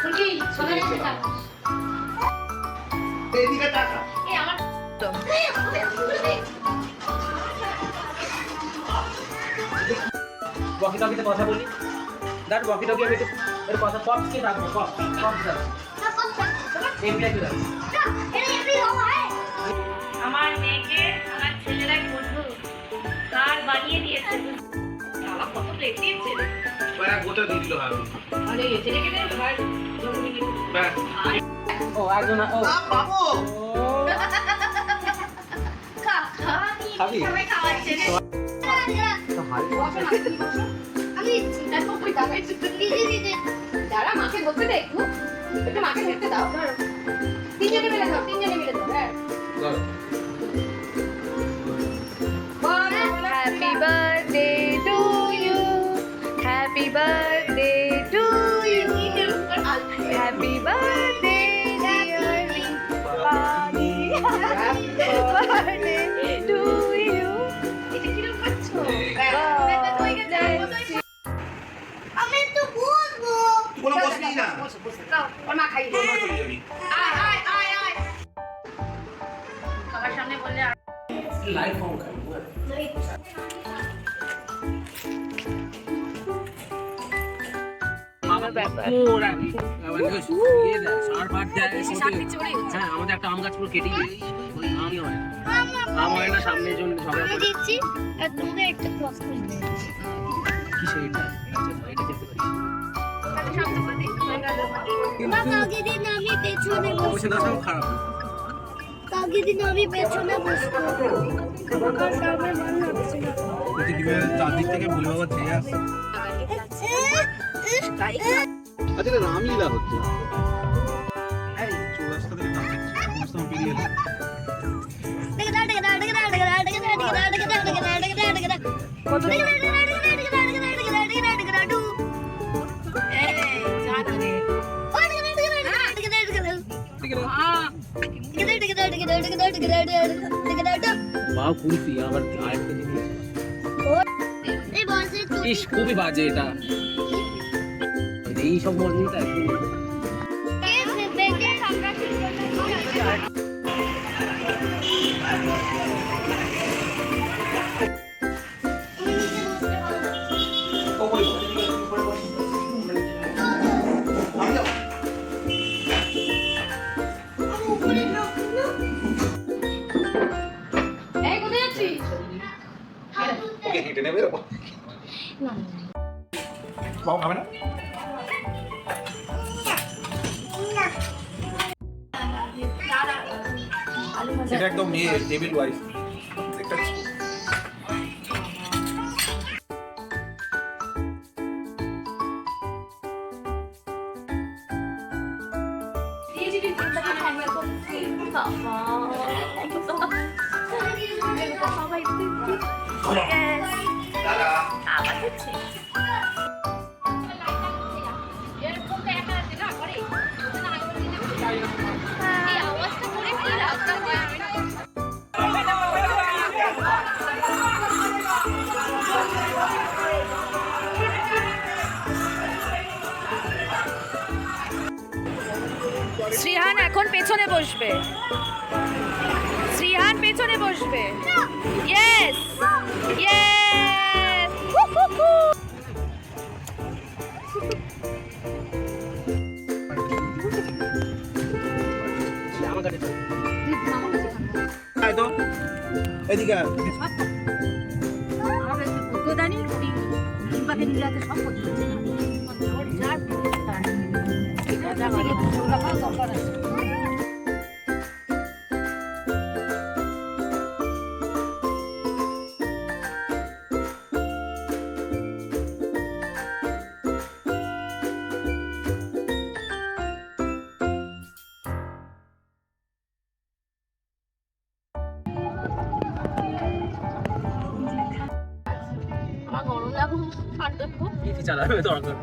ফুলকি সোনা এসে যা এদিকে টাকা এই আমার তো ওয়াকি টকিতে কথা বলি দাঁড় ওয়াকি টকি আমি এর কথা পপকে রাখবো পপ দাও এমপিআই দাও আমার মেয়েকে আমার ছেলের এক বন্ধু কার বানিয়ে দিয়েছে বাবা কত প্লেট দিয়েছে ওরা গোটা দিয়ে দিল ভাবি আরে ছেলেকে দে ভাই জমি নিয়ে ব্যাস ও একজন ও বাবু খাবি? সবাই খাওয়াচ্ছে রে তো হাই আমি চিন্তা করতে যাবে দিদি যারা মাকে বলতে দে একটু একটু মাকে খেতে দাও ধরো তিনজনে মিলে দাও হ্যাঁ Happy birthday to you. Happy birthday to you. Happy birthday, dear Padi. Happy birthday to you. এটা কি রকম করছো আমি তো বলবো। কোনো বসবি না দাও ওর মা খাইয়ে তোর মা চলে যাবি আয় সবার সামনে বললে আর লাইভ ফোন কর ওরা ইয়ে দেয় সার ভাত দেয় হ্যাঁ আমাদের একটা আম গাছ পুরো কেটে ওই আমই হয় আম হয় না সামনে জন ঝগড়া আমি করে দিচ্ছি আর তুমি একটা ক্রস করে দে। কি সেইটা আচ্ছা এটা দেখতে পারি মা কালকে দিন আমি পেছনে অবশ্যই বসবো। দাও খারাপ কালকে দিন আমি পেছনে বসবো। কারণ আমার ভালো লাগছে না। চারদিক থেকে ভুলে বাবা ধেয়ে আসছে আচ্ছা এটা রামলীলা হচ্ছে এই চৌরাস্তা থেকে রাস্তা পেরিয়ে এলো মা কুলফি আবার আরেকটা জিনিস ইস খুবই বাজে এটা এই সব মজুরিটা একদম এই কোথায় যাচ্ছিস ওকে হেঁটে নেবে এরকম বাবু খাবে না এটা একদম মেয়ে ডেভিড ওয়াইস একটা দাদা শ্রীহান এখন পেছনে বসবে। শ্রীহান পেছনে বসবে। ইয়েস ইয়েস আমার কাছে তো এদিকে আয়। আমার গরম লাগু ঠান্ডা খুব কি চালাবে দরকার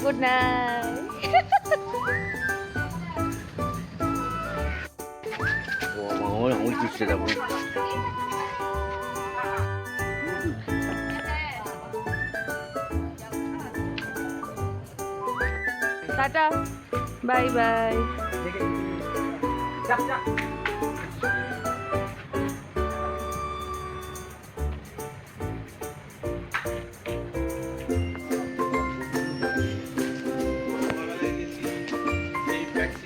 গুড নাইট। আমি কিসে যাবো? Tata, bye bye.